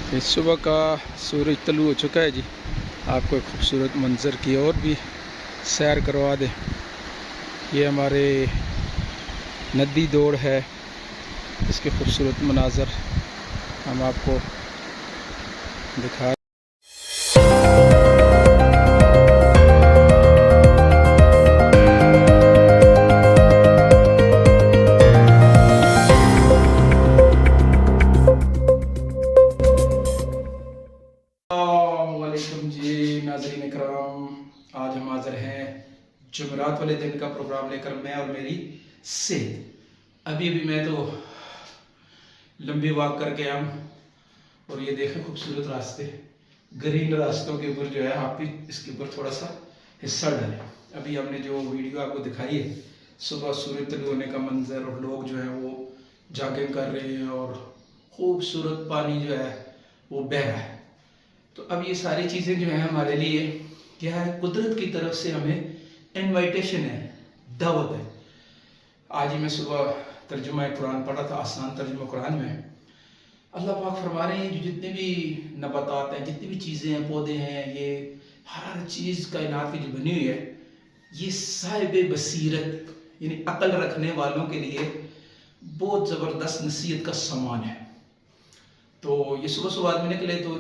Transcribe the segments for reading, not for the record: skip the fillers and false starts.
इस सुबह का सूरज तलू हो चुका है जी। आपको एक खूबसूरत मंज़र की और भी सैर करवा दे। ये हमारे नदी दौड़ है, इसके खूबसूरत मनाज़र हम आपको दिखा। वालेकुम जी नाज़रीन इकराम, आज हम हाज़िर हैं जुमेरात वाले दिन का प्रोग्राम लेकर, मैं और मेरी सेहत। अभी मैं तो लंबी वॉक करके आया हूँ और ये देखें खूबसूरत रास्ते, ग्रीन रास्तों के ऊपर जो है आप भी इसके ऊपर थोड़ा सा हिस्सा डालें। अभी हमने जो वीडियो आपको दिखाई है, सुबह सूरज तलू होने का मंजर और लोग जो है वो जॉगिंग कर रहे हैं और खूबसूरत पानी जो है वो बह रहा है। तो अब ये सारी चीज़ें जो है हमारे लिए क्या है, कुदरत की तरफ से हमें इनविटेशन है, दावत है। आज ही मैं सुबह तर्जुमा कुरान पढ़ा था, आसान तर्जुमा कुरान में अल्लाह पाक फरमा रहे हैं जो जितने भी नबातात हैं, जितनी भी चीज़ें हैं, पौधे हैं, ये हर चीज़ कायनात की जो बनी हुई है, ये साहिब बसीरत यानी अकल रखने वालों के लिए बहुत ज़बरदस्त नसीहत का सामान है। तो ये सुबह सुबह आदमी निकले तो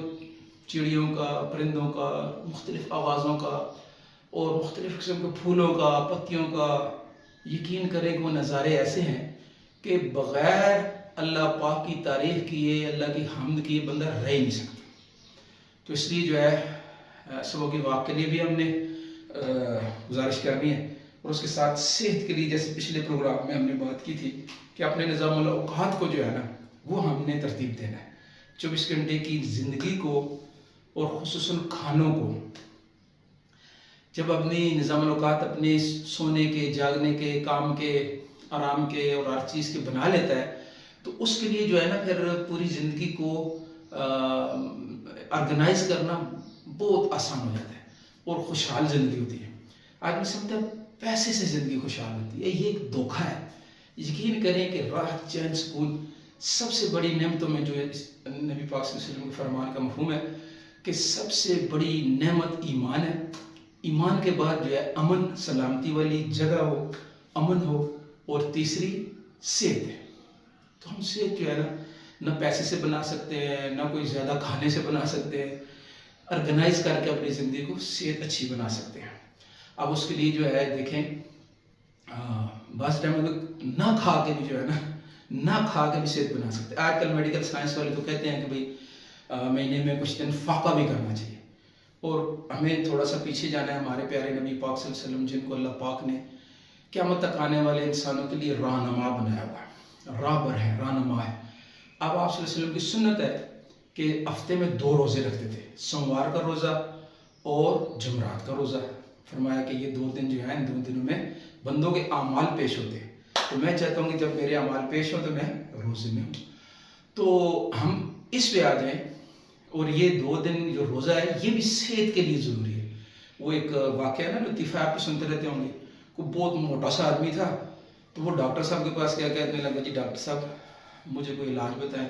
चिड़ियों का, परिंदों का, मुख्तलिफ आवाज़ों का और मुख्तलिफ किस्म के फूलों का, पत्तियों का, यकीन करें कि वो नज़ारे ऐसे हैं कि बग़ैर अल्लाह पाक की तारीफ़ किए, अल्लाह की हम्द किए बंदा रह ही नहीं सकता। तो इसलिए जो है सुबह की वॉक के लिए भी हमने गुजारिश करनी है और उसके साथ सेहत के लिए, जैसे पिछले प्रोग्राम में हमने बात की थी कि अपने निज़ामुल औक़ात को जो है ना वो हमने तरतीब देना है। 24 घंटे की ज़िंदगी को और खुसूसन खानों को जब अपनी निज़ामुल औक़ात अपने सोने के, जागने के, काम के, आराम के और हर चीज़ के बना लेता है, तो उसके लिए जो है ना फिर पूरी ज़िंदगी को ऑर्गेनाइज करना बहुत आसान हो जाता है और खुशहाल ज़िंदगी होती है। आदमी समझता है पैसे से ज़िंदगी खुशहाल होती है, ये एक धोखा है। यकीन करें कि राहत, चैन, सुकून सबसे बड़ी नेमतों में जो है नबी पाक सल्लल्लाहु अलैहि वसल्लम के फरमान का मफ़हूम है कि सबसे बड़ी नेमत ईमान है। ईमान के बाद जो है अमन, सलामती वाली जगह हो, अमन हो, और तीसरी सेहत है। तो हम सेहत जो है ना पैसे से बना सकते हैं, ना कोई ज़्यादा खाने से बना सकते हैं, ऑर्गेनाइज करके अपनी ज़िंदगी को सेहत अच्छी बना सकते हैं। अब उसके लिए जो है देखें, बस टाइम ना खा के भी जो है ना खा के भी सेहत बना सकते हैं। आजकल मेडिकल साइंस वाले तो कहते हैं कि भाई महीने में कुछ दिन फाका भी करना चाहिए। और हमें थोड़ा सा पीछे जाना है, हमारे प्यारे नबी पाक सल्लल्लाहु अलैहि वसल्लम जिनको अल्लाह पाक ने क़यामत तक आने वाले इंसानों के लिए रहनुमा बनाया हुआ है, राहबर है, रहनुमा है। अब आप सल्लल्लाहु अलैहि वसल्लम की सुन्नत है कि हफ्ते में 2 रोज़े रखते थे, सोमवार का रोज़ा और जुमरात का रोज़ा। फरमाया कि ये 2 दिन जो हैं, इन 2 दिनों में बंदों के आमाल पेश होते हैं। तो मैं चाहता हूँ कि जब मेरे अमाल पेश हो तो मैं रोज़े में हूँ। तो हम इस पे आ जाएं और ये 2 दिन जो रोज़ा है ये भी सेहत के लिए ज़रूरी है। वो एक वाक़या ना लतीफ़ा आप सुनते रहते होंगे, कोई बहुत मोटा सा आदमी था तो वो डॉक्टर साहब के पास क्या कहने लगा, जी डॉक्टर साहब मुझे कोई इलाज बताएं,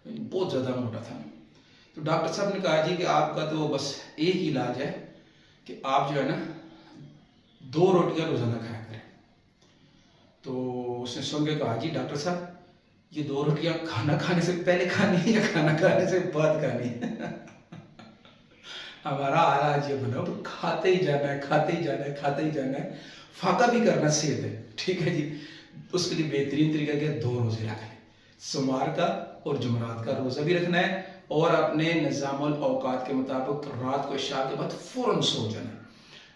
बहुत ज़्यादा मोटा था। तो डॉक्टर साहब ने कहा जी कि आपका तो बस एक ही इलाज है कि आप जो है ना 2 रोटियाँ रोज़ाना खाया करें। तो उसने सुन के कहा, जी डॉक्टर साहब ये 2 रोटियां खाना खाने से पहले खानी है या खाना खाने से बाद खानी है? हमारा हाल आज ये बना, तो खाते ही जाना है, खाते ही जाना है, खाते ही जाना है, फाका भी करना सेहत है, ठीक है जी। उसके लिए बेहतरीन तरीका क्या, 2 रोजे रख लें, सोमवार का और जुमरात का रोज़ा भी रखना है और अपने निज़ामुल औक़ात के मुताबिक रात को इशा के बाद फ़ौरन सो जाना है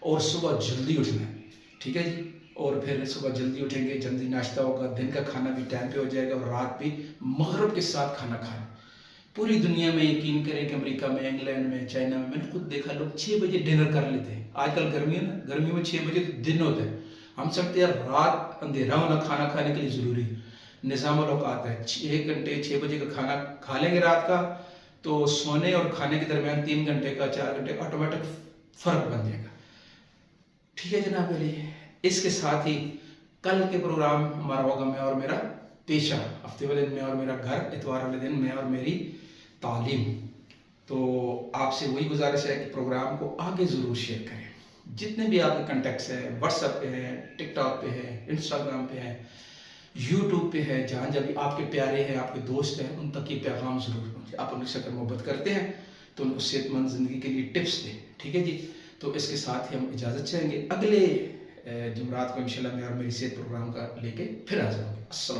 और सुबह जल्दी उठना है, ठीक है जी। और फिर सुबह जल्दी उठेंगे, जल्दी नाश्ता होगा, दिन का खाना भी टाइम पे हो जाएगा और रात भी मगरिब के साथ खाना खाएं। पूरी दुनिया में यकीन करें कि अमेरिका में, इंग्लैंड में, चाइना में, मैंने खुद देखा लोग 6 बजे डिनर कर लेते हैं। आजकल गर्मी है ना, गर्मियों में 6 बजे तो दिन होता है। हम समझते हैं रात अंधेरा होना खाना खाने के लिए ज़रूरी है। निज़ामुल औक़ात है, 6 घंटे 6 बजे का खाना खा लेंगे रात का, तो सोने और खाने के दरमियान 3 घंटे का, 4 घंटे ऑटोमेटिक फ़र्क बन जाएगा, ठीक है जनाब अली। इसके साथ ही कल के प्रोग्राम हमारा होगा मैं और मेरा पेशा, हफ्ते वाले दिन मैं और मेरा घर, इतवार वाले दिन मैं और मेरी तालीम। तो आपसे वही गुजारिश है कि प्रोग्राम को आगे ज़रूर शेयर करें। जितने भी आपके कॉन्टैक्ट्स हैं, व्हाट्सएप पे हैं, टिकटॉक पे हैं, इंस्टाग्राम पे हैं, यूट्यूब पे है, जहाँ जहाँ भी आपके प्यारे हैं, आपके दोस्त हैं, उन तक ये पैगाम ज़रूर पहुँचे। आप उनसे अगर मोहब्बत करते हैं तो उनको सेहतमंद ज़िंदगी के लिए टिप्स दें, ठीक है जी। तो इसके साथ ही हम इजाज़त चाहेंगे, अगले जुमरात को इंशाल्लाह मैं और मेरी सेहत प्रोग्राम का लेके फिर आ जाऊँगी। अस्सलाम।